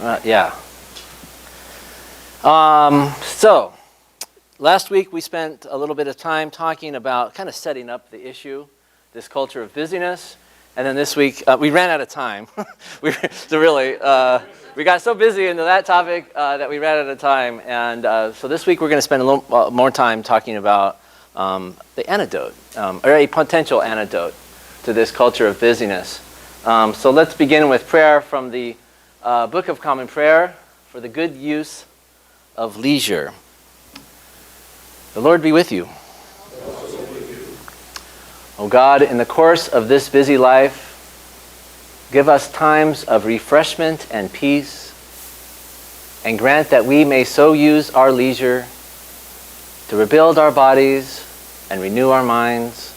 Yeah. So, last week we spent a little bit of time talking about kind of setting up the issue, this culture of busyness. And then this week, we ran out of time. we got so busy into that topic that we ran out of time. And so this week we're going to spend a little more time talking about the antidote, or a potential antidote to this culture of busyness. So let's begin with prayer from the Book of Common Prayer for the good use of leisure. The Lord be with you. O God, in the course of this busy life, give us times of refreshment and peace, and grant that we may so use our leisure to rebuild our bodies and renew our minds,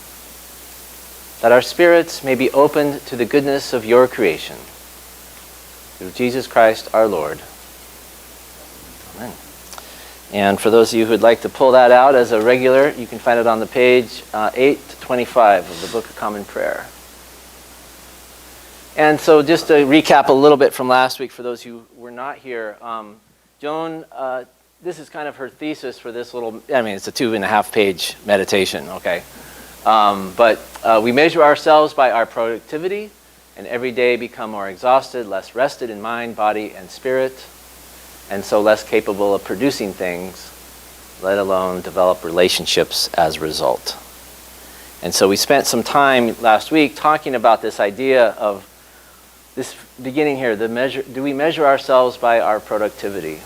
that our spirits may be opened to the goodness of your creation. Through Jesus Christ our Lord. Amen. And for those of you who would like to pull that out as a regular, you can find it on the page 8 to 25 of the Book of Common Prayer. And so just to recap a little bit from last week for those who were not here, Joan, this is kind of her thesis for this little, it's a 2.5 page meditation, okay? But we measure ourselves by our productivity and every day become more exhausted, less rested in mind, body, and spirit, and so less capable of producing things, let alone develop relationships as a result. And so we spent some time last week talking about this idea of this beginning here, do we measure ourselves by our productivity?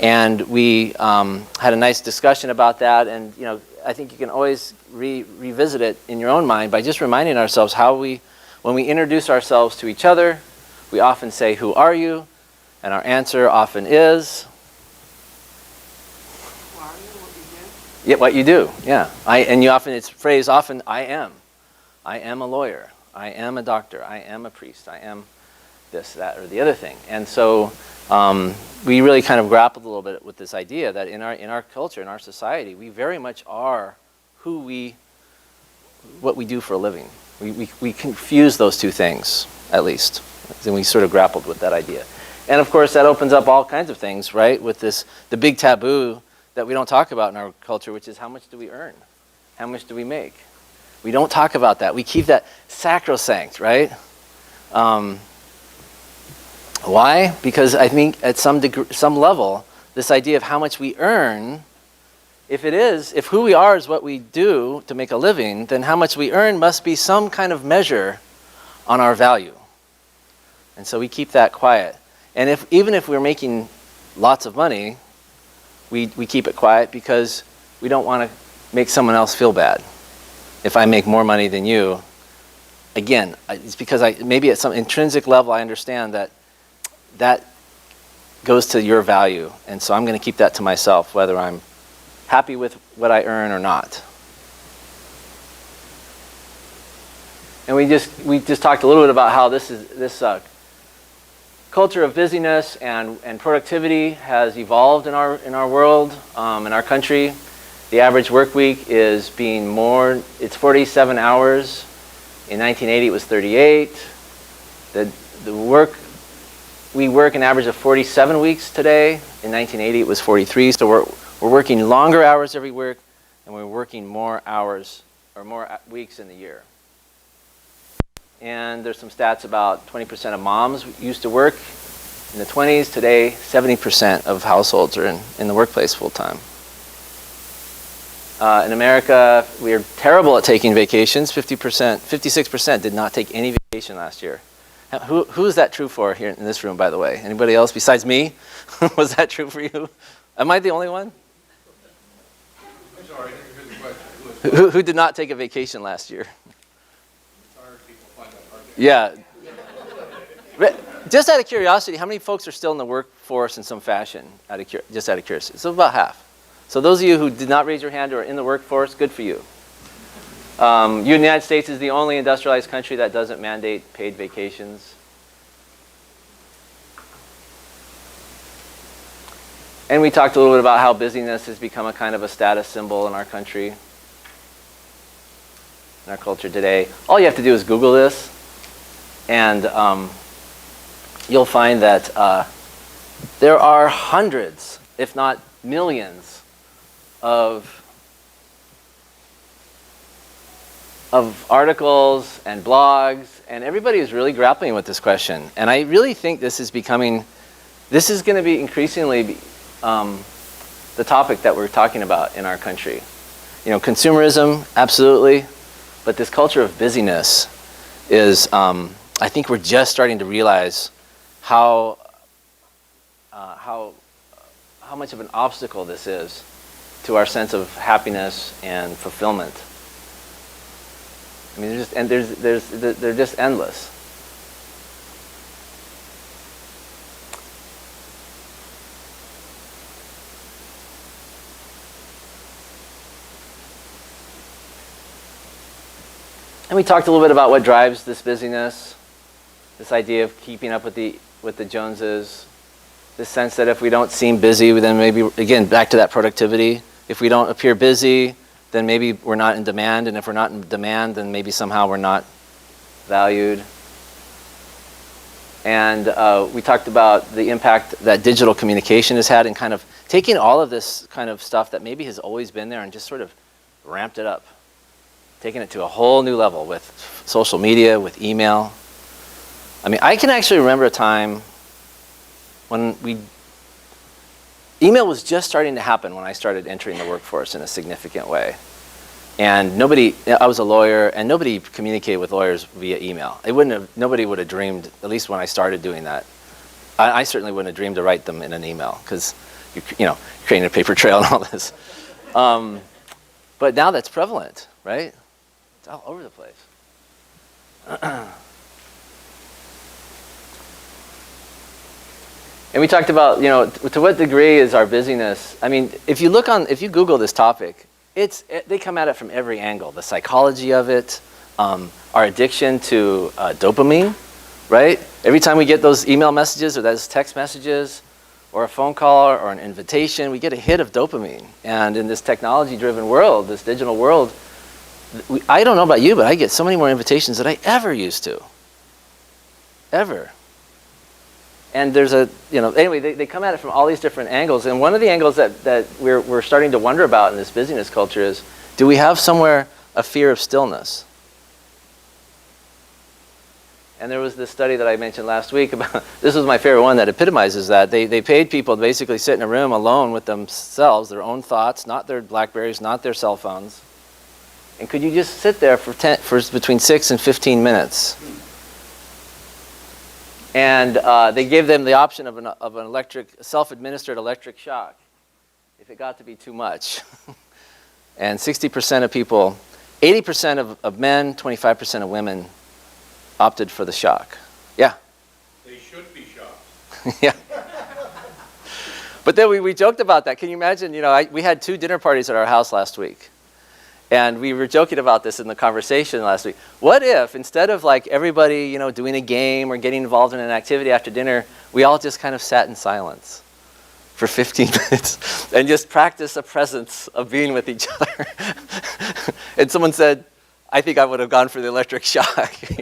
And we had a nice discussion about that, and I think you can always revisit it in your own mind by just reminding ourselves how when we introduce ourselves to each other, we often say, "Who are you?" And our answer often is, "Who are you? What you do?" Yeah, what you do. Yeah. It's phrased often, "I am. I am a lawyer. I am a doctor. I am a priest. I am this, that, or the other thing." And so we really kind of grappled a little bit with this idea that in our culture, in our society, we very much are what we do for a living. We confuse those two things, at least. And we sort of grappled with that idea. And of course, that opens up all kinds of things, right? With the big taboo that we don't talk about in our culture, which is how much do we earn? How much do we make? We don't talk about that. We keep that sacrosanct, right? Why? Because I think at some level, this idea of how much we earn, if who we are is what we do to make a living, then how much we earn must be some kind of measure on our value. And so we keep that quiet. And even if we're making lots of money, we keep it quiet because we don't want to make someone else feel bad. If I make more money than you, again, it's because maybe at some intrinsic level I understand that goes to your value. And so I'm going to keep that to myself, whether I'm happy with what I earn or not. And we just talked a little bit about how this culture of busyness and productivity has evolved in our world, in our country. The average work week is it's 47 hours. In 1980 it was 38. We work an average of 47 weeks today. In 1980 it was 43. So we're working longer hours every week, and we're working more hours or more weeks in the year. And there's some stats about 20% of moms used to work in the 20s. Today, 70% of households are in the workplace full-time. In America, we are terrible at taking vacations. 56% did not take any vacation last year. Who is that true for here in this room, by the way? Anybody else besides me? Was that true for you? Am I the only one? I'm sorry, here's the question. Who did not take a vacation last year? Yeah. Just out of curiosity, how many folks are still in the workforce in some fashion? Just out of curiosity. So about half. So those of you who did not raise your hand or are in the workforce, good for you. The United States is the only industrialized country that doesn't mandate paid vacations. And we talked a little bit about how busyness has become a kind of a status symbol in our country, in our culture today. All you have to do is Google this, and you'll find that there are hundreds, if not millions, of articles and blogs, and everybody is really grappling with this question. And I really think this is going to be increasingly the topic that we're talking about in our country. You know, consumerism, absolutely, but this culture of busyness is, I think we're just starting to realize how much of an obstacle this is to our sense of happiness and fulfillment. I mean, they're just endless. And we talked a little bit about what drives this busyness, this idea of keeping up with the Joneses, this sense that if we don't seem busy, then maybe, again, back to that productivity. If we don't appear busy, then maybe we're not in demand, and if we're not in demand, then maybe somehow we're not valued. And we talked about the impact that digital communication has had in kind of taking all of this kind of stuff that maybe has always been there and just sort of ramped it up, taking it to a whole new level with social media, with email. I mean, I can actually remember a time when email was just starting to happen when I started entering the workforce in a significant way. And I was a lawyer, and nobody communicated with lawyers via email. Nobody would have dreamed, at least when I started doing that. I certainly wouldn't have dreamed to write them in an email, because you're creating a paper trail and all this. But now that's prevalent, right? It's all over the place. And we talked about, to what degree is our busyness? I mean, if you Google this topic, they come at it from every angle. The psychology of it, our addiction to dopamine, right? Every time we get those email messages or those text messages or a phone call or an invitation, we get a hit of dopamine. And in this technology-driven world, this digital world, I don't know about you, but I get so many more invitations than I ever used to. Ever. And there's anyway, they come at it from all these different angles. And one of the angles that we're starting to wonder about in this busyness culture is, do we have somewhere a fear of stillness? And there was this study that I mentioned last week about, this was my favorite one that epitomizes that. They paid people to basically sit in a room alone with themselves, their own thoughts, not their BlackBerries, not their cell phones. And could you just sit there for between 6 and 15 minutes? And they gave them the option of an self-administered electric shock if it got to be too much. And 60% of people, 80% of men, 25% of women opted for the shock. Yeah? They should be shocked. Yeah. But then we joked about that. Can you imagine, we had 2 dinner parties at our house last week. And we were joking about this in the conversation last week. What if, instead of like everybody, doing a game or getting involved in an activity after dinner, we all just kind of sat in silence for 15 minutes and just practiced a presence of being with each other? And someone said, I think I would have gone for the electric shock. I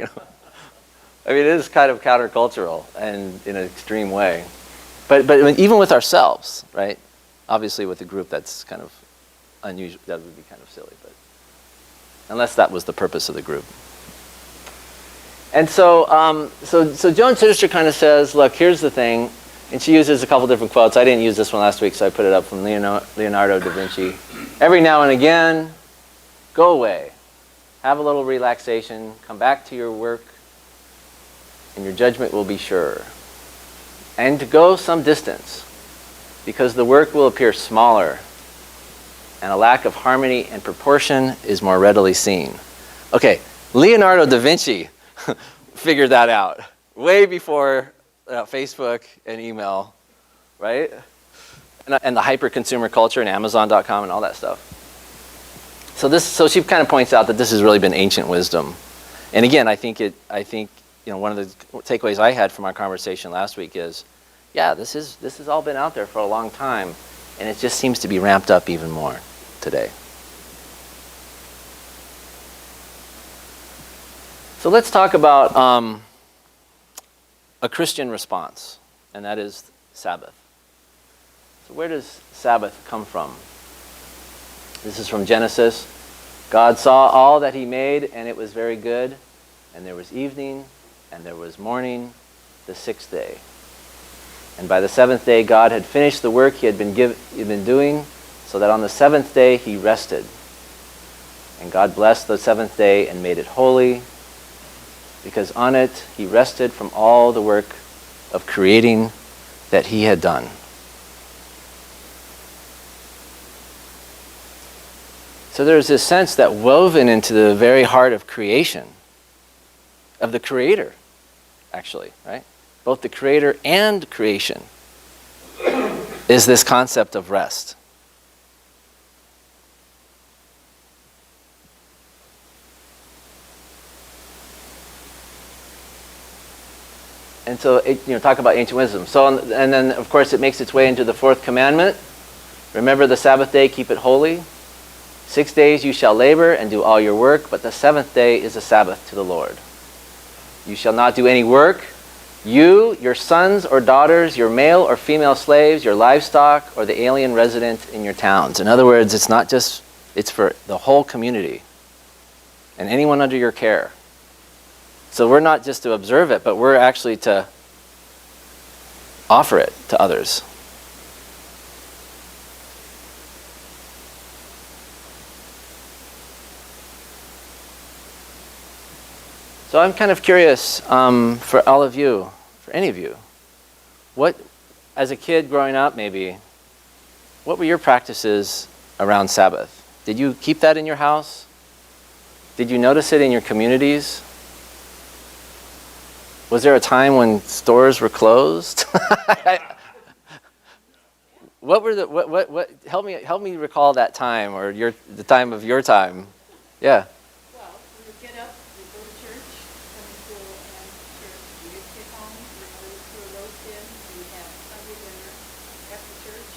mean, it is kind of countercultural and in an extreme way. But even with ourselves, right? Obviously with a group that's kind of unusual, that would be kind of silly, but unless that was the purpose of the group. And so Joan Chittister kind of says, look, here's the thing, and she uses a couple different quotes. I didn't use this one last week, so I put it up from Leonardo da Vinci. Every now and again, go away, have a little relaxation, come back to your work, and your judgment will be sure. And to go some distance, because the work will appear smaller, and a lack of harmony and proportion is more readily seen. Okay, Leonardo da Vinci figured that out way before Facebook and email, right? And the hyper-consumer culture and Amazon.com and all that stuff. So she kind of points out that this has really been ancient wisdom. And again, I think one of the takeaways I had from our conversation last week is, yeah, this has all been out there for a long time, and it just seems to be ramped up even more today. So let's talk about a Christian response, and that is Sabbath. So where does Sabbath come from? This is from Genesis. God saw all that he made, and it was very good. And there was evening, and there was morning, the sixth day. And by the seventh day, God had finished the work he had been doing, so that on the seventh day he rested. And God blessed the seventh day and made it holy, because on it he rested from all the work of creating that he had done. So there's this sense that woven into the very heart of creation, of the Creator, actually, right? Both the Creator and creation, is this concept of rest. And so, talk about ancient wisdom. So, and then, of course, it makes its way into the fourth commandment. Remember the Sabbath day, keep it holy. 6 days you shall labor and do all your work, but the seventh day is a Sabbath to the Lord. You shall not do any work. You, your sons or daughters, your male or female slaves, your livestock, or the alien resident in your towns. In other words, it's not just, it's for the whole community and anyone under your care. So we're not just to observe it, but we're actually to offer it to others. So I'm kind of curious for all of you, for any of you, what, as a kid growing up maybe, what were your practices around Sabbath? Did you keep that in your house? Did you notice it in your communities? Was there a time when stores were closed? What were the what help me recall that time, or the time of your time? Yeah. Well, we would get up, we'd go to church, Sunday school and church. We'd get home, we'd go to a roast in, we'd have Sunday dinner after church,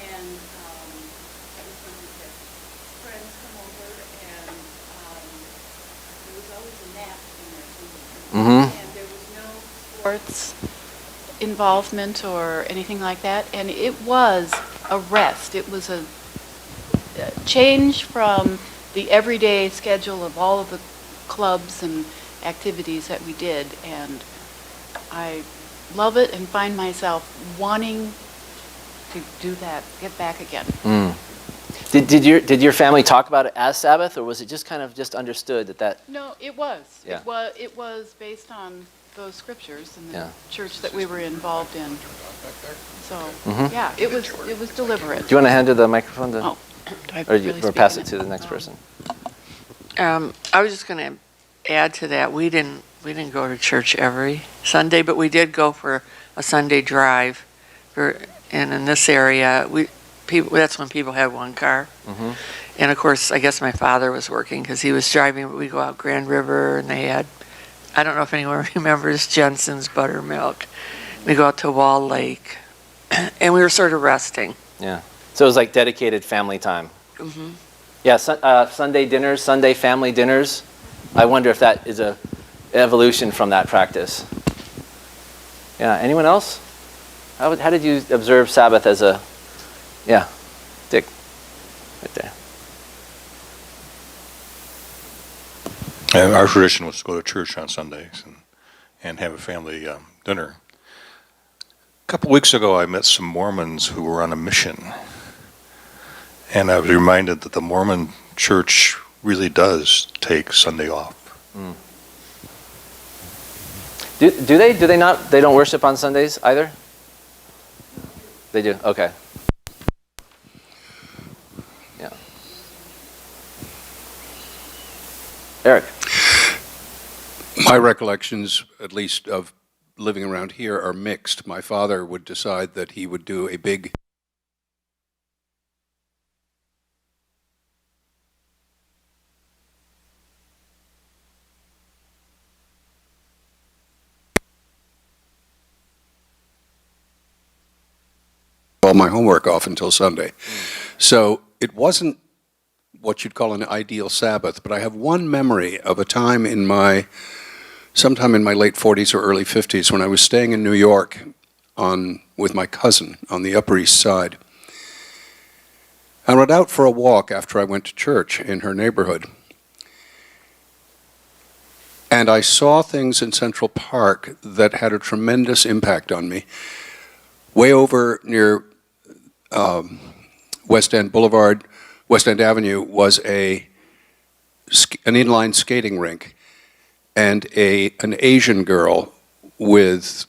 and that was when we'd have friends come over, and there was always a nap in there somewhere. Mm-hmm. And there was no sports involvement or anything like that, and it was a rest. It was a change from the everyday schedule of all of the clubs and activities that we did, and I love it and find myself wanting to do that, get back again. Did your family talk about it as Sabbath, or was it just kind of just understood that? No, it was. Yeah. It was based on those scriptures in the Yeah. church that we were involved in. So, Mhm. yeah, it was deliberate. Do you want to hand her the microphone to, Oh, do I or really speak pass in it to the next person? I was just going to add to that. We didn't go to church every Sunday, but we did go for a Sunday drive. And in this area, that's when people had one car. Mm-hmm. And of course, I guess my father was working because he was driving. But we go out Grand River, and they had, I don't know if anyone remembers Jensen's Buttermilk. We go out to Wall Lake, and we were sort of resting. Yeah. So it was like dedicated family time. Mm-hmm. Yeah, Sunday dinners, Sunday family dinners. I wonder if that is a evolution from that practice. Yeah, anyone else? How did you observe Sabbath as a, yeah, Dick, right there. And our tradition was to go to church on Sundays and have a family dinner. A couple weeks ago, I met some Mormons who were on a mission. And I was reminded that the Mormon church really does take Sunday off. Mm. Do they not? They don't worship on Sundays either? They do? Okay. Yeah. Eric. My recollections, at least of living around here, are mixed. My father would decide that he would do a big all my homework off until Sunday. So it wasn't what you'd call an ideal Sabbath, but I have one memory of a time in my sometime in my late 40s or early 50s when I was staying in New York with my cousin on the Upper East Side. I went out for a walk after I went to church in her neighborhood. And I saw things in Central Park that had a tremendous impact on me. Way over near West End Boulevard, West End Avenue, was an inline skating rink. And an Asian girl with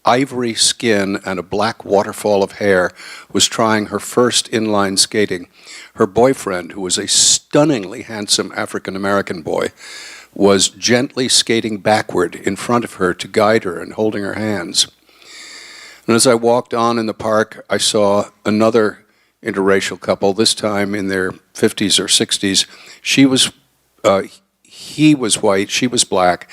ivory skin and a black waterfall of hair was trying her first inline skating. Her boyfriend, who was a stunningly handsome African-American boy, was gently skating backward in front of her to guide her and holding her hands. And as I walked on in the park, I saw another interracial couple, this time in their 50s or 60s. He was white, she was black,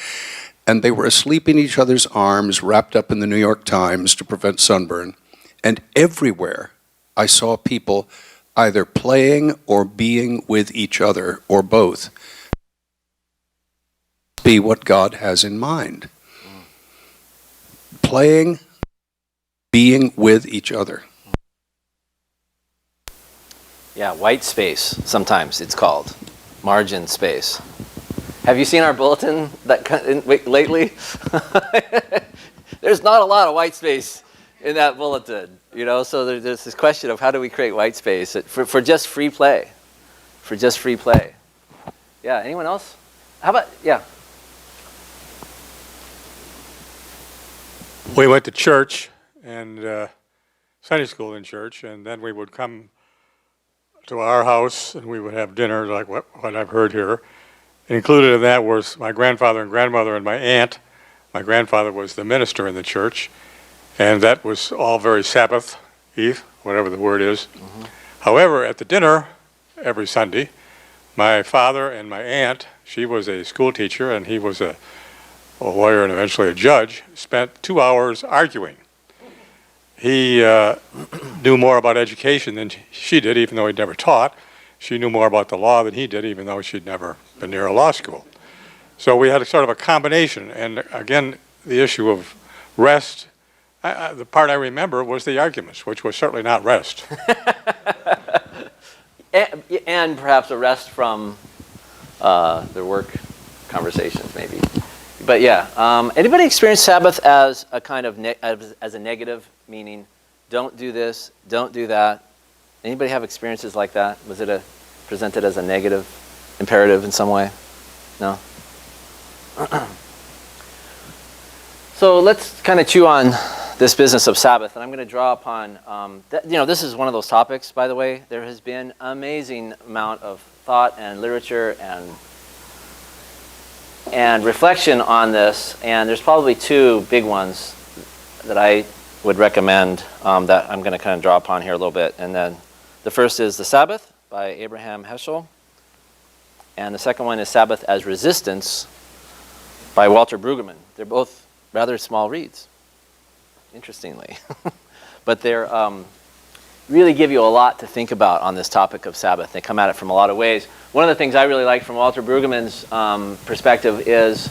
and they were asleep in each other's arms, wrapped up in the New York Times to prevent sunburn. And everywhere I saw people either playing or being with each other, or both. Be what God has in mind. Playing, being with each other. Yeah, white space, sometimes it's called. Margin space. Have you seen our bulletin lately? There's not a lot of white space in that bulletin, you know, so there's this question of how do we create white space for just free play, Yeah, anyone else? How about, yeah. We went to church and Sunday school in church, and then we would come to our house and we would have dinner like what I've heard here. Included in that was my grandfather and grandmother and my aunt. My grandfather was the minister in the church, and that was all very Sabbath Eve, whatever the word is. Mm-hmm. However, at the dinner every Sunday, my father and my aunt, she was a school teacher and he was a lawyer and eventually a judge, spent 2 hours arguing. He knew more about education than she did, even though he'd never taught. She knew more about the law than he did, even though she'd never been near a law school. So we had a sort of a combination. And again, the issue of rest, the part I remember was the arguments, which was certainly not rest. and perhaps a rest from their work conversations, maybe. But yeah, anybody experience Sabbath as a kind of as a negative, meaning don't do this, don't do that? Anybody have experiences like that? Was it presented as a negative imperative in some way? No? So let's kind of chew on this business of Sabbath, and I'm going to draw upon, this is one of those topics, by the way. There has been an amazing amount of thought and literature and reflection on this, and there's probably two big ones that I would recommend that I'm going to kind of draw upon here a little bit. And then the first is The Sabbath by Abraham Heschel, and the second one is Sabbath as Resistance by Walter Brueggemann. They're both rather small reads, interestingly. But they're really give you a lot to think about on this topic of Sabbath. They come at it from a lot of ways. One of the things I really like from Walter Brueggemann's perspective is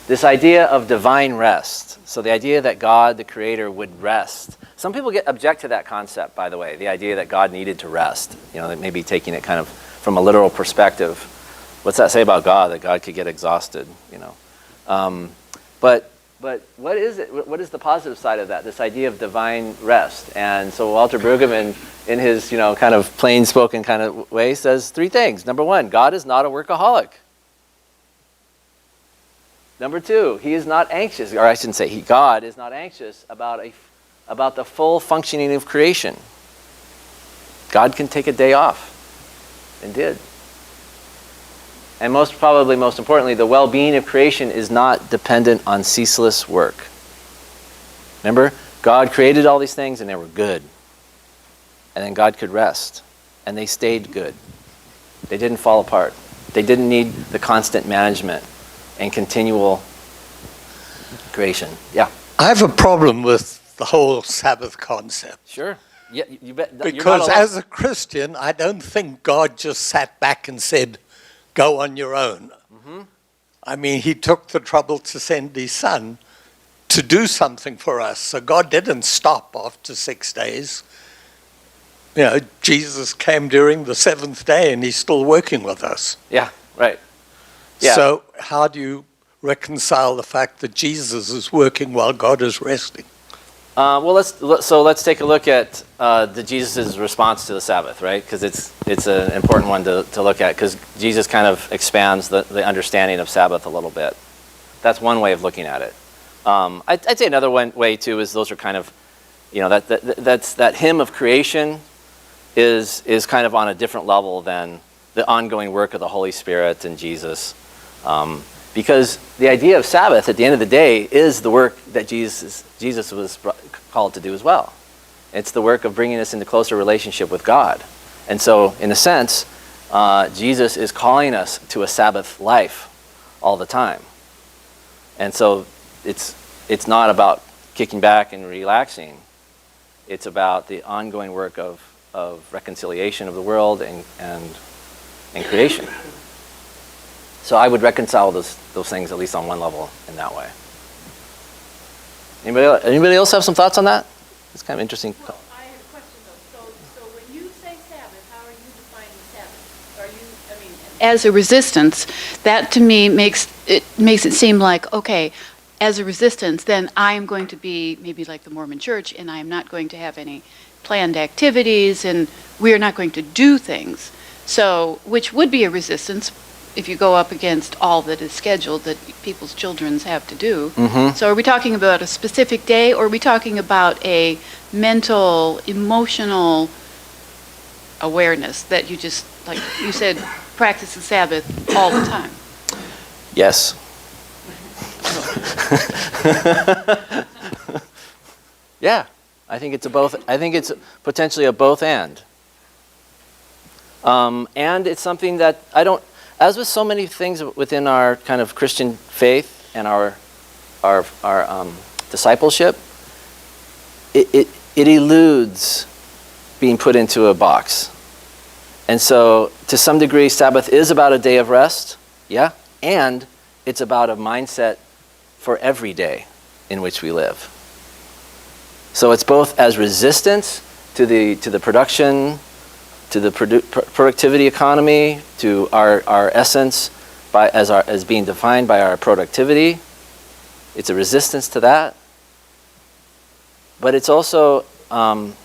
this idea of divine rest. So the idea that God, the Creator, would rest. Some people object to that concept, by the way, the idea that God needed to rest. You know, they may be taking it kind of from a literal perspective. What's that say about God, that God could get exhausted, you know? But what is it? What is the positive side of that? This idea of divine rest. And so Walter Brueggemann, in his kind of plain-spoken kind of way, says three things. Number one, God is not a workaholic. Number two, he is not anxious, or I shouldn't say God is not anxious about the full functioning of creation. God can take a day off, and did. And most importantly, the well-being of creation is not dependent on ceaseless work. Remember, God created all these things and they were good. And then God could rest. And they stayed good. They didn't fall apart. They didn't need the constant management and continual creation. Yeah. I have a problem with the whole Sabbath concept. Sure. Yeah, you bet. Because as a Christian, I don't think God just sat back and said, go on your own. Mm-hmm. I mean, he took the trouble to send his son to do something for us. So God didn't stop after 6 days. You know, Jesus came during the seventh day and he's still working with us. Yeah, right. Yeah. So how do you reconcile the fact that Jesus is working while God is resting? Well, let's take a look at Jesus' response to the Sabbath, right? Because it's an important one to look at, because Jesus kind of expands the understanding of Sabbath a little bit. That's one way of looking at it. I'd say another way too is those are kind of, that hymn of creation is kind of on a different level than the ongoing work of the Holy Spirit and Jesus. Because the idea of Sabbath, at the end of the day, is the work that Jesus was called to do as well. It's the work of bringing us into closer relationship with God. And so, in a sense, Jesus is calling us to a Sabbath life all the time. And so, it's not about kicking back and relaxing. It's about the ongoing work of reconciliation of the world and creation. So I would reconcile those things at least on one level in that way. Anybody else have some thoughts on that? It's kind of interesting. Well, I have a question though. So when you say Sabbath, how are you defining Sabbath? As a resistance, that to me makes it seem like, okay, as a resistance, then I am going to be maybe like the Mormon Church, and I am not going to have any planned activities, and we are not going to do things. So, which would be a resistance if you go up against all that is scheduled that people's children have to do. Mm-hmm. So are we talking about a specific day, or are we talking about a mental, emotional awareness that you just, like you said, practice the Sabbath all the time? Yes. Yeah, I think it's a both. I think it's potentially a both and. And it's something that I don't. As with so many things within our kind of Christian faith and our discipleship, it eludes being put into a box. And so, to some degree, Sabbath is about a day of rest, yeah, and it's about a mindset for every day in which we live. So it's both as resistance to the production, to the productivity economy, to our essence as being defined by our productivity. It's a resistance to that. But it's also an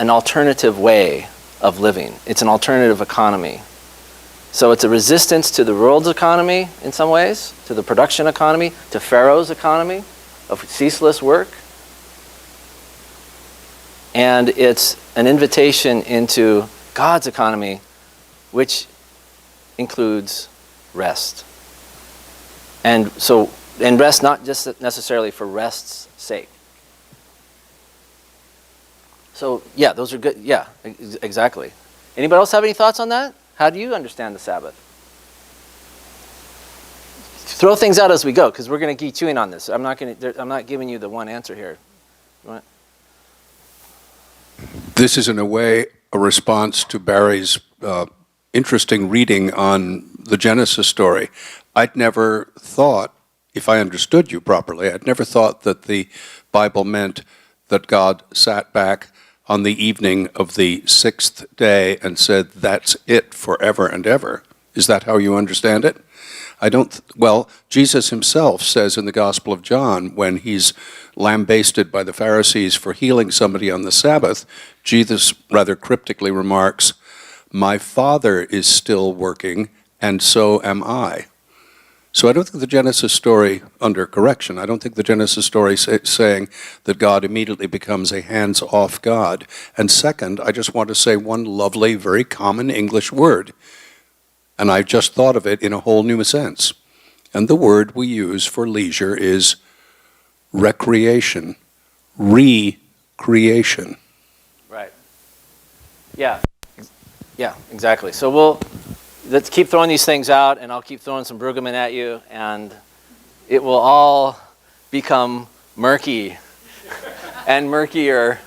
alternative way of living. It's an alternative economy. So it's a resistance to the world's economy in some ways, to the production economy, to Pharaoh's economy of ceaseless work. And it's an invitation into God's economy, which includes rest. And rest not just necessarily for rest's sake. So yeah, those are good. Yeah, exactly. Anybody else have any thoughts on that? How do you understand the Sabbath? Throw things out as we go, because we're going to keep chewing on this. I'm not giving you the one answer here. You want? This is, in a way, a response to Barry's interesting reading on the Genesis story. I'd never thought, if I understood you properly, I'd never thought that the Bible meant that God sat back on the evening of the sixth day and said, that's it forever and ever. Is that how you understand it? Well, Jesus himself says in the Gospel of John, when he's lambasted by the Pharisees for healing somebody on the Sabbath, Jesus rather cryptically remarks, my Father is still working, and so am I. So I don't think the Genesis story, under correction, I don't think the Genesis story is saying that God immediately becomes a hands-off God. And second, I just want to say one lovely, very common English word. And I just thought of it in a whole new sense. And the word we use for leisure is recreation, recreation. Right. Yeah. Yeah, exactly. So let's keep throwing these things out, and I'll keep throwing some Brueggemann at you, and it will all become murky and murkier,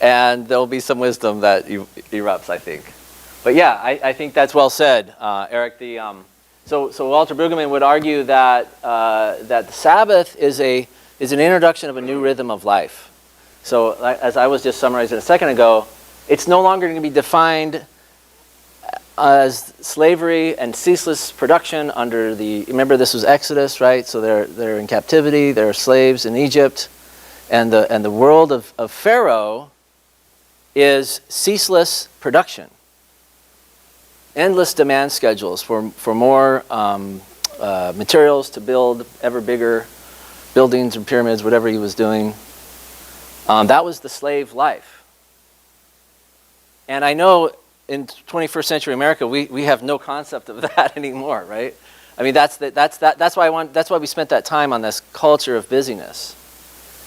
and there'll be some wisdom that erupts, I think. But yeah, I think that's well said, Eric. So Walter Brueggemann would argue that that the Sabbath is an introduction of a new rhythm of life. So as I was just summarizing a second ago, it's no longer going to be defined as slavery and ceaseless production under the, remember this was Exodus, right? So they're in captivity, they're slaves in Egypt, and the world of Pharaoh is ceaseless production. Endless demand schedules for more materials to build ever bigger buildings and pyramids, whatever he was doing. That was the slave life. And I know in 21st century America, we have no concept of that anymore, right? I mean, that's why we spent that time on this culture of busyness,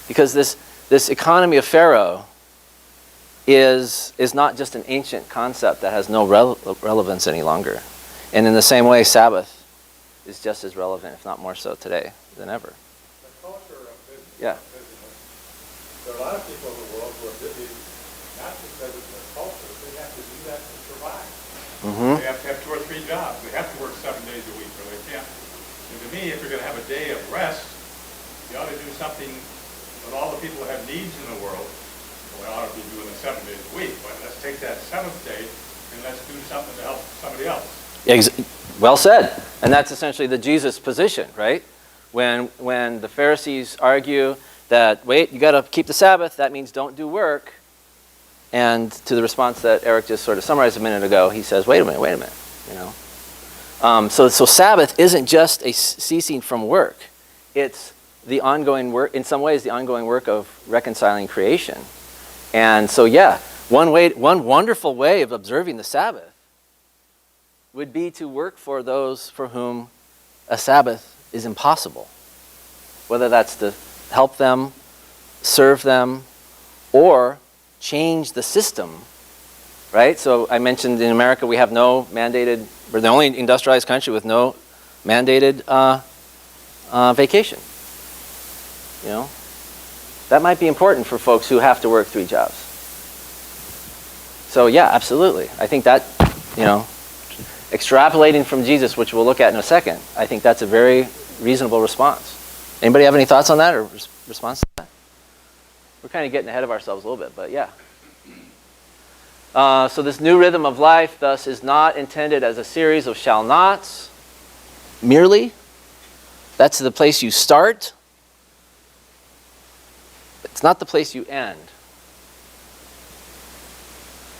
because this economy of Pharaoh is not just an ancient concept that has no relevance any longer. And in the same way, Sabbath is just as relevant, if not more so today than ever. The culture of business. Yeah. There are a lot of people in the world who are busy, not because of their culture, they have to do that to survive. Mm-hmm. They have to have 2 or 3 jobs. They have to work 7 days a week, or they can't. And to me, if you're going to have a day of rest, you ought to do something with all the people who have needs in the world. We ought to be doing it 7 days a week, but let's take that 7th day and let's do something to help somebody else. Well said. And that's essentially the Jesus position, right? When the Pharisees argue that, wait, you got to keep the Sabbath, that means don't do work. And to the response that Eric just sort of summarized a minute ago, he says, wait a minute, you know. So Sabbath isn't just a ceasing from work. It's the ongoing work, in some ways, the ongoing work of reconciling creation. And so, yeah, one wonderful way of observing the Sabbath would be to work for those for whom a Sabbath is impossible. Whether that's to help them, serve them, or change the system, right? So I mentioned in America we have no mandated, we're the only industrialized country with no mandated vacation. You know? That might be important for folks who have to work 3 jobs. So yeah, absolutely. I think that, you know, extrapolating from Jesus, which we'll look at in a second, I think that's a very reasonable response. Anybody have any thoughts on that or response to that? We're kind of getting ahead of ourselves a little bit, but yeah. So this new rhythm of life, thus, is not intended as a series of shall nots merely. That's the place you start. It's not the place you end.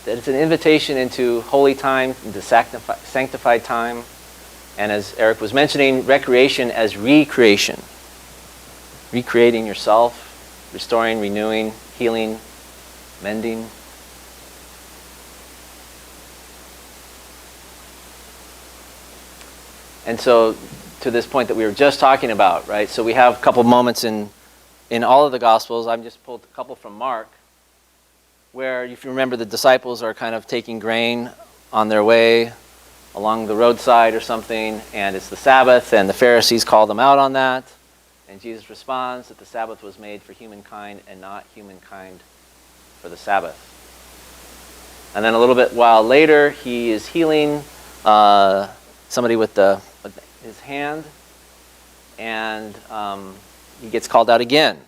That it's an invitation into holy time, into sanctified time, and as Eric was mentioning, recreation as recreation. Recreating yourself, restoring, renewing, healing, mending. And so, to this point that we were just talking about, right? So we have a couple moments in all of the Gospels. I've just pulled a couple from Mark, where if you remember the disciples are kind of taking grain on their way along the roadside or something, and it's the Sabbath, and the Pharisees call them out on that. And Jesus responds that the Sabbath was made for humankind and not humankind for the Sabbath. And then a little bit while later, he is healing somebody with his hand, and he gets called out again.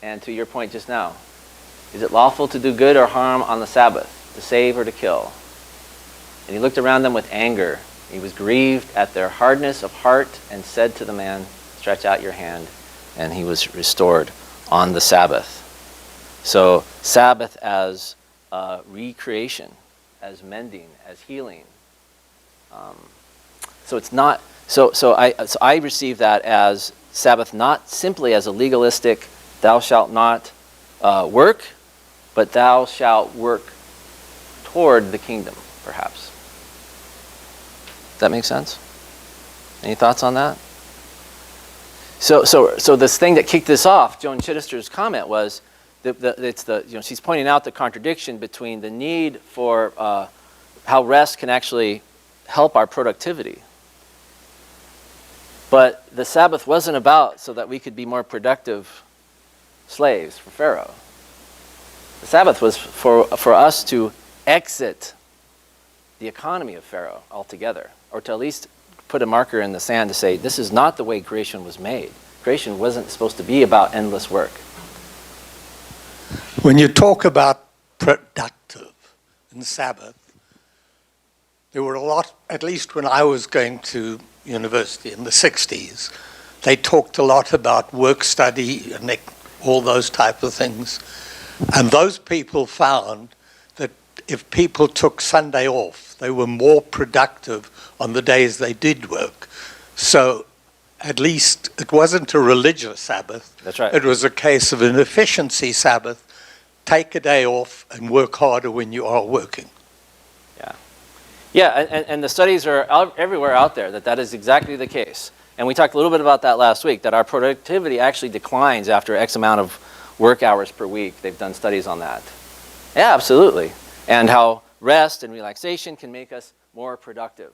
And to your point just now, is it lawful to do good or harm on the Sabbath, to save or to kill? And he looked around them with anger. He was grieved at their hardness of heart and said to the man, stretch out your hand. And he was restored on the Sabbath. So Sabbath as recreation, as mending, as healing. So it's not. So I receive that as Sabbath not simply as a legalistic, thou shalt not work, but thou shalt work toward the kingdom, perhaps. Does that make sense? Any thoughts on that? So this thing that kicked this off, Joan Chittister's comment was, she's pointing out the contradiction between the need for how rest can actually help our productivity. But the Sabbath wasn't about so that we could be more productive slaves for Pharaoh. The Sabbath was for us to exit the economy of Pharaoh altogether, or to at least put a marker in the sand to say, this is not the way creation was made. Creation wasn't supposed to be about endless work. When you talk about productive and Sabbath, there were a lot, at least when I was going to university in the 60s, they talked a lot about work study and all those type of things. And those people found that if people took Sunday off, they were more productive on the days they did work. So at least it wasn't a religious Sabbath. That's right. It was a case of an efficiency Sabbath. Take a day off and work harder when you are working. Yeah, and the studies are everywhere out there that is exactly the case. And we talked a little bit about that last week, that our productivity actually declines after X amount of work hours per week. They've done studies on that. Yeah, absolutely. And how rest and relaxation can make us more productive.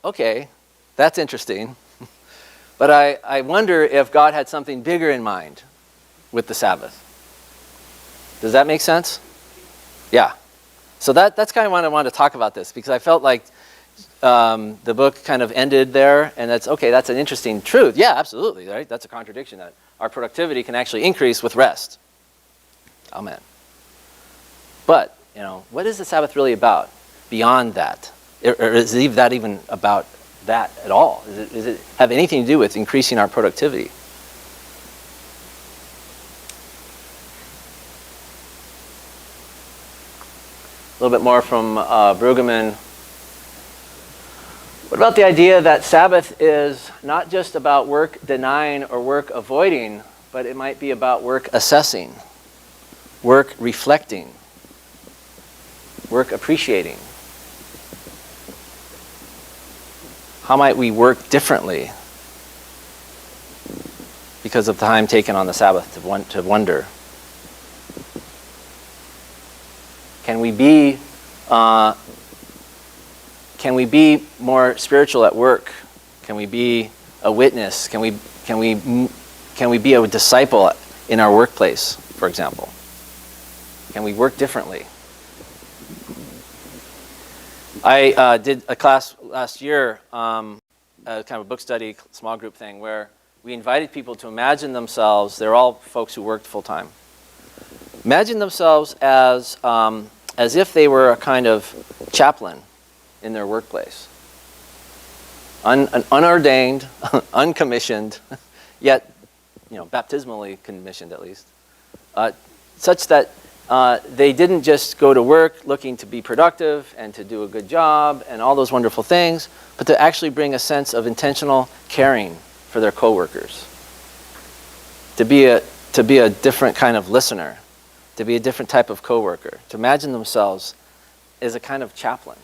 Okay, that's interesting. But I wonder if God had something bigger in mind with the Sabbath. Does that make sense? Yeah. So that's kind of why I wanted to talk about this, because I felt like the book kind of ended there, and that's an interesting truth. Yeah, absolutely, right? That's a contradiction, that our productivity can actually increase with rest. Amen. But, what is the Sabbath really about beyond that? Or is that even about that at all? Does it have anything to do with increasing our productivity? A little bit more from Brueggemann. What about the idea that Sabbath is not just about work denying or work avoiding, but it might be about work assessing, work reflecting, work appreciating? How might we work differently because of the time taken on the Sabbath to wonder? Can we be more spiritual at work? Can we be a witness? Can we be a disciple in our workplace, for example? Can we work differently? I did a class last year, kind of a book study, small group thing, where we invited people to imagine themselves. They're all folks who worked full time. Imagine themselves as if they were a kind of chaplain in their workplace. Unordained, uncommissioned, yet baptismally commissioned at least, such that they didn't just go to work looking to be productive and to do a good job and all those wonderful things, but to actually bring a sense of intentional caring for their coworkers, to be a different kind of listener, to be a different type of coworker, to imagine themselves as a kind of chaplain.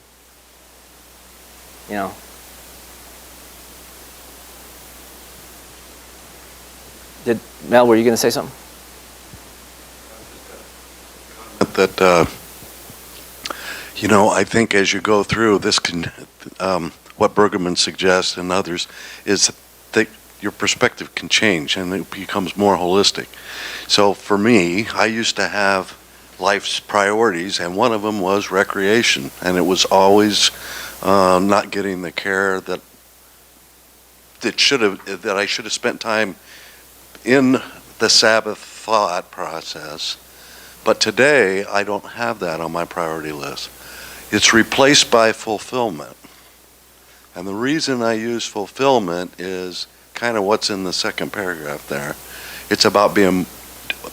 Mel, were you going to say something? That I think as you go through this, what Brueggemann suggests and others is that your perspective can change and it becomes more holistic. So for me, I used to have life's priorities, and one of them was recreation, and it was always not getting the care that I should have spent time in the Sabbath thought process. But today, I don't have that on my priority list. It's replaced by fulfillment. And the reason I use fulfillment is kind of what's in the second paragraph there. It's about being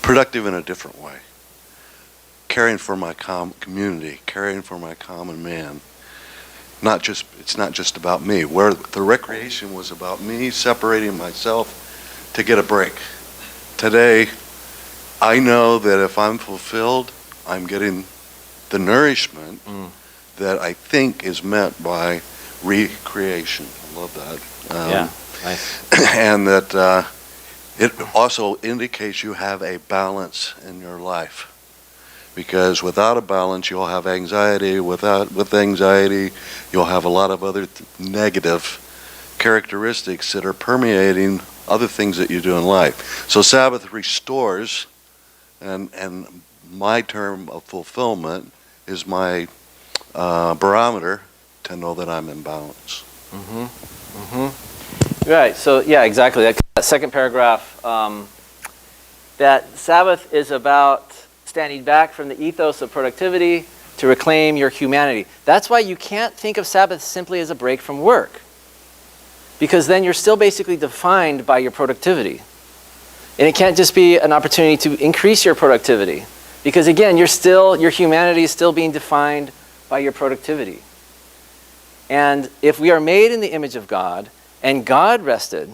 productive in a different way. Caring for my community, caring for my common man. It's not just about me. Where the recreation was about me separating myself to get a break. Today, I know that if I'm fulfilled, I'm getting the nourishment that I think is meant by recreation. I love that. Nice. And that it also indicates you have a balance in your life. Because without a balance, you'll have anxiety. With anxiety, you'll have a lot of other negative characteristics that are permeating other things that you do in life. So Sabbath restores, and my term of fulfillment is my barometer to know that I'm in balance. Right, so yeah, exactly. That second paragraph, that Sabbath is about standing back from the ethos of productivity to reclaim your humanity. That's why you can't think of Sabbath simply as a break from work, because then you're still basically defined by your productivity. And it can't just be an opportunity to increase your productivity, because again, your humanity is still being defined by your productivity. And if we are made in the image of God, and God rested,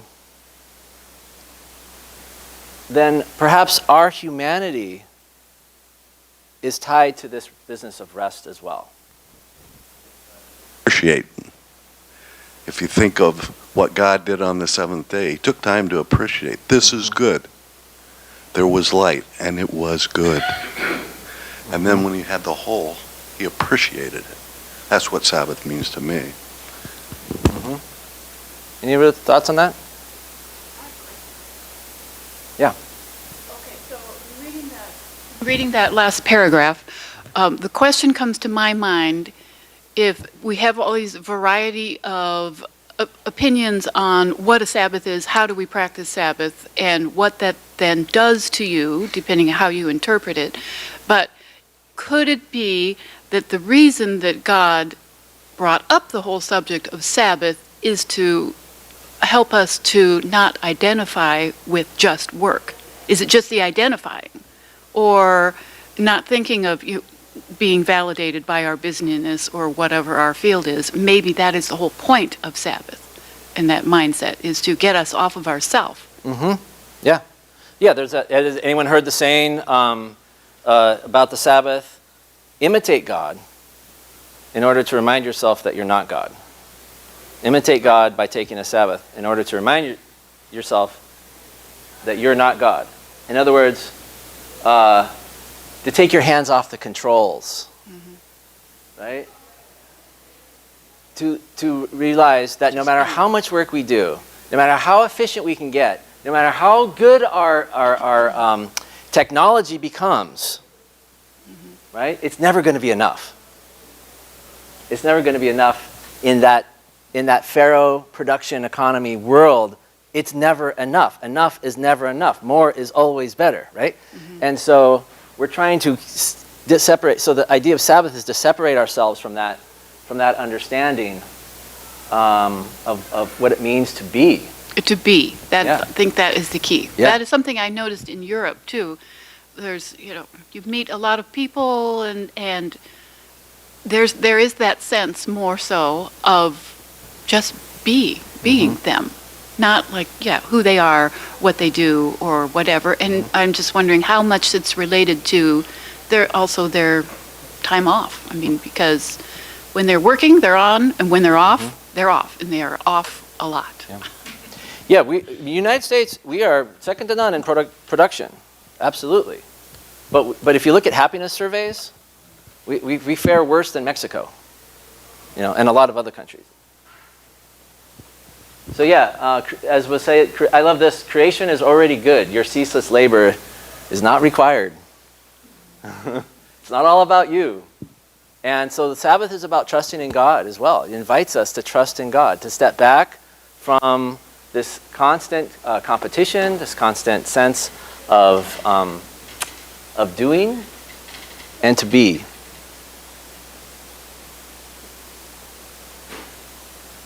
then perhaps our humanity is tied to this business of rest as well. Appreciate. If you think of what God did on the seventh day, he took time to appreciate. This is good. There was light, and it was good. And then when he had the whole, he appreciated it. That's what Sabbath means to me. Any other thoughts on that? Yeah. Okay, so reading that last paragraph, the question comes to my mind, if we have all these variety of opinions on what a Sabbath is, how do we practice Sabbath, and what that then does to you, depending on how you interpret it. But could it be that the reason that God brought up the whole subject of Sabbath is to help us to not identify with just work? Is it just the identifying? Or not thinking of you being validated by our busyness or whatever our field is? Maybe that is the whole point of Sabbath, and that mindset is to get us off of ourself. Yeah. Yeah, has anyone heard the saying about the Sabbath? Imitate God in order to remind yourself that you're not God. Imitate God by taking a Sabbath in order to remind yourself that you're not God. In other words, to take your hands off the controls, right? To realize that no matter how much work we do, no matter how efficient we can get, no matter how good our technology becomes, right? It's never going to be enough. It's never going to be enough in that Pharaoh production economy world. It's never enough. Enough is never enough. More is always better, right? And so we're trying to separate. So the idea of Sabbath is to separate ourselves from that understanding of what it means to be. To be. I think that is the key. Yeah. That is something I noticed in Europe, too. There's, you meet a lot of people, and there is that sense more so of just being them. Not like, who they are, what they do, or whatever. And I'm just wondering how much it's related to their time off. I mean, because when they're working, they're on, and when they're off, they're off, and they are off a lot. Yeah, the United States, we are second to none in production, absolutely. But if you look at happiness surveys, we fare worse than Mexico, and a lot of other countries. So as was said, I love this. Creation is already good. Your ceaseless labor is not required. It's not all about you. And so the Sabbath is about trusting in God as well. It invites us to trust in God, to step back from this constant competition, this constant sense of doing, and to be.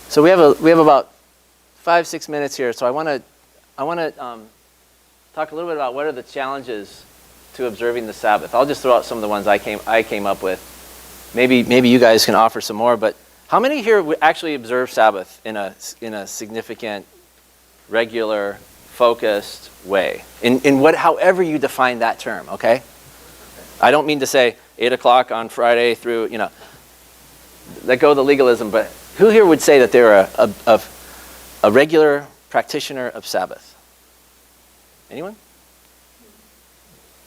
So we have about 5-6 minutes here. So I want to talk a little bit about what are the challenges to observing the Sabbath. I'll just throw out some of the ones I came up with. Maybe you guys can offer some more. But how many here would actually observe Sabbath in a significant, regular, focused way? In however you define that term. Okay. I don't mean to say 8 o'clock on Friday through let go of the legalism. But who here would say that they're a regular practitioner of Sabbath? Anyone?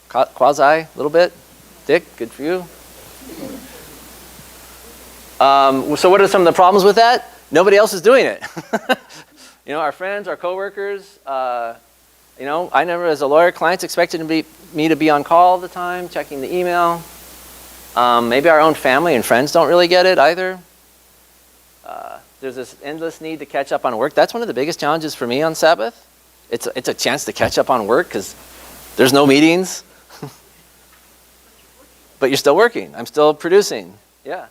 Quasi, a little bit? Dick, good for you. So what are some of the problems with that? Nobody else is doing it. Our friends, our coworkers, I never, as a lawyer, clients expected me to be on call all the time, checking the email. Maybe our own family and friends don't really get it either. There's this endless need to catch up on work. That's one of the biggest challenges for me on Sabbath. It's a chance to catch up on work because there's no meetings. But you're still working. I'm still producing. Yeah.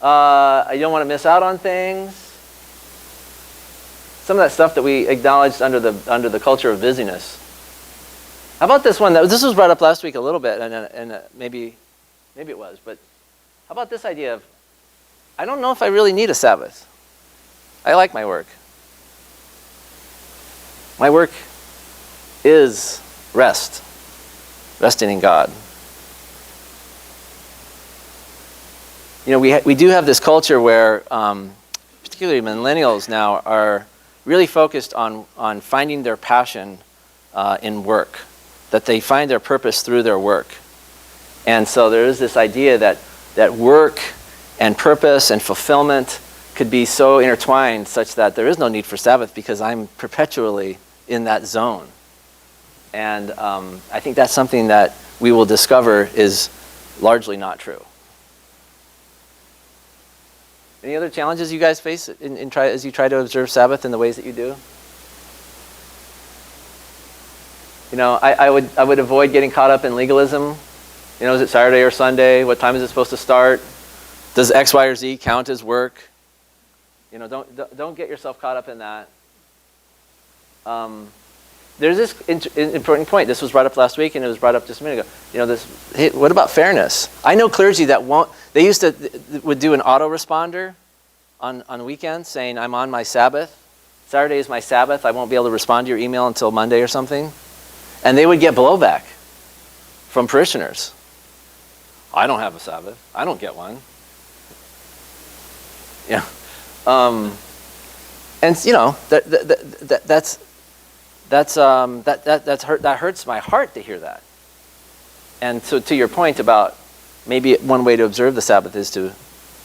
You don't want to miss out on things. Some of that stuff that we acknowledged under the culture of busyness. How about this one? This was brought up last week a little bit, and maybe it was. But how about this idea of, I don't know if I really need a Sabbath. I like my work. My work is rest, resting in God. You know, we do have this culture where, particularly millennials now, are really focused on finding their passion in work, that they find their purpose through their work. And so there is this idea that work and purpose and fulfillment could be so intertwined such that there is no need for Sabbath because I'm perpetually in that zone. And I think that's something that we will discover is largely not true. Any other challenges you guys face as you try to observe Sabbath in the ways that you do? You know, I would avoid getting caught up in legalism. You know, is it Saturday or Sunday? What time is it supposed to start? Does X, Y, or Z count as work? You know, don't get yourself caught up in that. There's this important point. This was brought up last week, and it was brought up just a minute ago. You know, what about fairness? I know clergy that would do an autoresponder on weekends saying, I'm on my Sabbath. Saturday is my Sabbath. I won't be able to respond to your email until Monday or something. And they would get blowback from parishioners. I don't have a Sabbath. I don't get one. Yeah. And you know, that hurts my heart to hear that. And so to your point about maybe one way to observe the Sabbath is to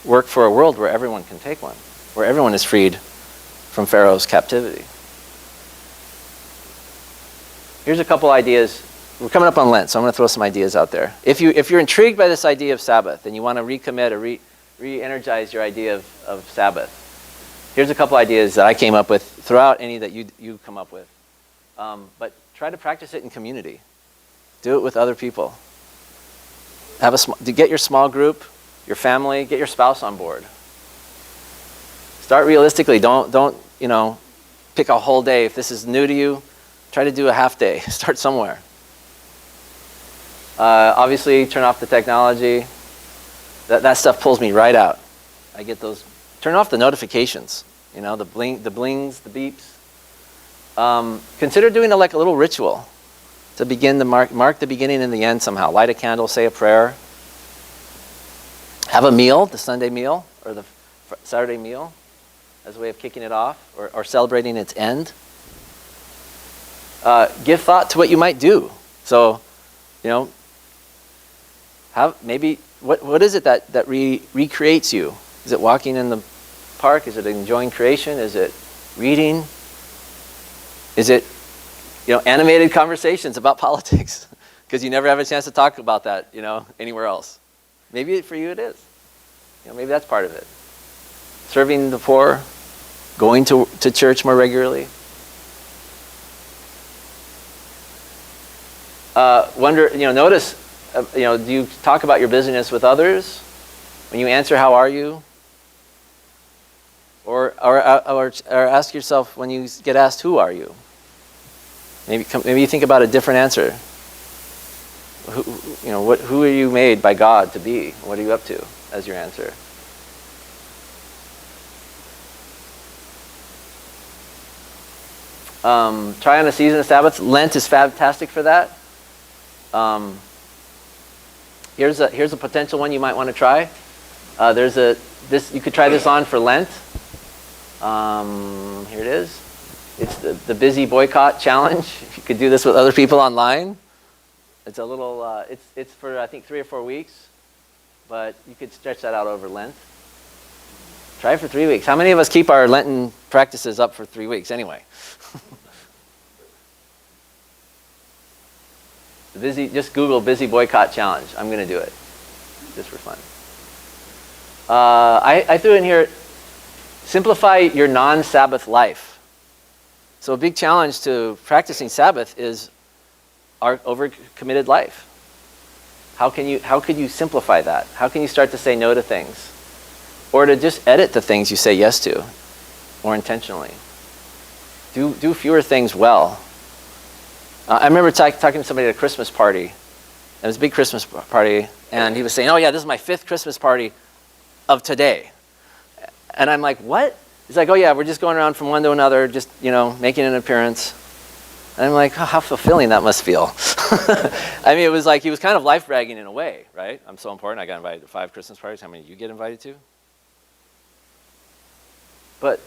work for a world where everyone can take one, where everyone is freed from Pharaoh's captivity. Here's a couple ideas. We're coming up on Lent, so I'm going to throw some ideas out there. If you're intrigued by this idea of Sabbath and you want to recommit or re-energize your idea of Sabbath, here's a couple ideas that I came up with throughout any that you come up with. But try to practice it in community. Do it with other people. Get your small group, your family, get your spouse on board. Start realistically. Don't pick a whole day. If this is new to you, try to do a half day. Start somewhere. Obviously, turn off the technology. That stuff pulls me right out. I get those. Turn off the notifications. You know, the blings, the beeps. Consider doing a little ritual to begin to mark the beginning and the end somehow. Light a candle, say a prayer. Have a meal, the Sunday meal or the Saturday meal, as a way of kicking it off or celebrating its end. Give thought to what you might do. So, you know, what is it that recreates you? Is it walking in the park? Is it enjoying creation? Is it reading? Is it, animated conversations about politics? Because you never have a chance to talk about that, anywhere else. Maybe for you it is. Maybe that's part of it. Serving the poor, going to church more regularly. Notice, do you talk about your busyness with others? When you answer, how are you? Or ask yourself when you get asked, who are you? Maybe you think about a different answer. Who are you made by God to be? What are you up to as your answer? Try on a season of Sabbaths. Lent is fantastic for that. Here's a potential one you might want to try. You could try this on for Lent. Here it is. It's the Busy Boycott Challenge. You could do this with other people online. It's a little. It's for I think 3 or 4 weeks, but you could stretch that out over Lent. Try it for 3 weeks. How many of us keep our Lenten practices up for 3 weeks anyway? Just Google Busy Boycott Challenge. I'm going to do it, just for fun. I threw in here Simplify your non-Sabbath life. So a big challenge to practicing Sabbath is our overcommitted life. How could you simplify that? How can you start to say no to things? Or to just edit the things you say yes to, more intentionally. Do fewer things well. I remember talking to somebody at a Christmas party. It was a big Christmas party, and he was saying, oh yeah, this is my 5th Christmas party of today. And I'm like, what? He's like, oh yeah, we're just going around from one to another, just, making an appearance. And I'm like, oh, how fulfilling that must feel. I mean, it was like he was kind of life bragging in a way, right? I'm so important, I got invited to 5 Christmas parties. How many did you get invited to? But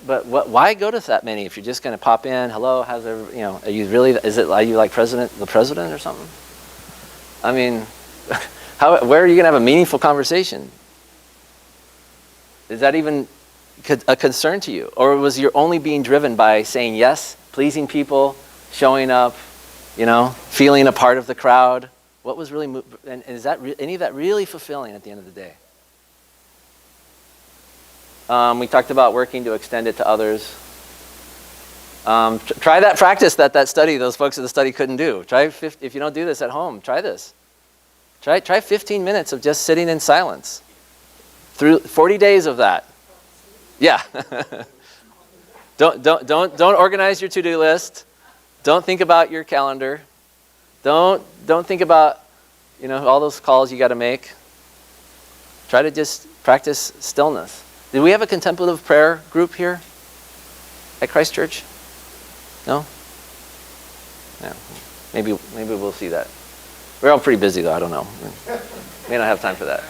why go to that many if you're just going to pop in? Hello, how's everybody? Are you really? Are you like the president or something? I mean, where are you going to have a meaningful conversation? Is that even a concern to you, or was you only being driven by saying yes, pleasing people, showing up, feeling a part of the crowd? What was really, and is that any of that really fulfilling at the end of the day? We talked about working to extend it to others. Try that practice that study, those folks at the study couldn't do. If you don't do this at home, try this. Try 15 minutes of just sitting in silence. Through 40 days of that. Yeah. Don't organize your to-do list. Don't think about your calendar. Don't think about, all those calls you got to make. Try to just practice stillness. Did we have a contemplative prayer group here at Christ Church? No? Yeah. Maybe we'll see that. We're all pretty busy though, I don't know. May not have time for that.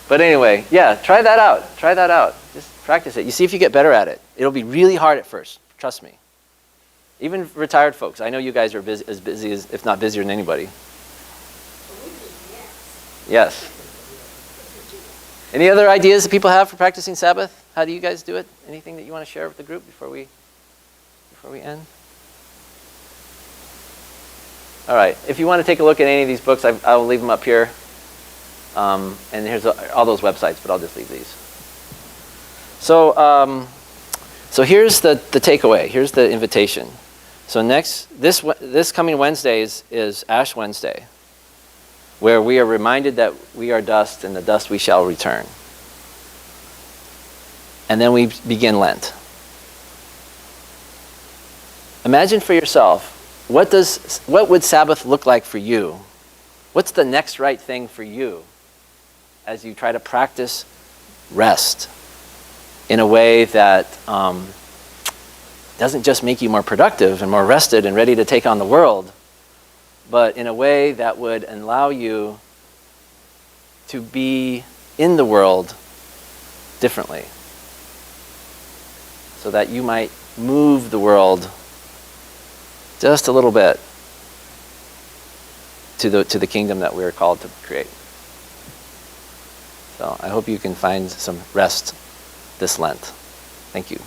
But anyway, yeah, try that out. Try that out. Just practice it. You see if you get better at it. It'll be really hard at first. Trust me. Even retired folks. I know you guys are as busy as, if not busier than anybody. Yes. Any other ideas that people have for practicing Sabbath? How do you guys do it? Anything that you want to share with the group before we end? All right. If you want to take a look at any of these books, I will leave them up here. And here's all those websites, but I'll just leave these. So here's the takeaway. Here's the invitation. So this coming Wednesday is Ash Wednesday, where we are reminded that we are dust, and the dust we shall return. And then we begin Lent. Imagine for yourself, what would Sabbath look like for you? What's the next right thing for you as you try to practice rest in a way that doesn't just make you more productive and more rested and ready to take on the world, but in a way that would allow you to be in the world differently, so that you might move the world just a little bit to the kingdom that we're called to create. So I hope you can find some rest this Lent. Thank you.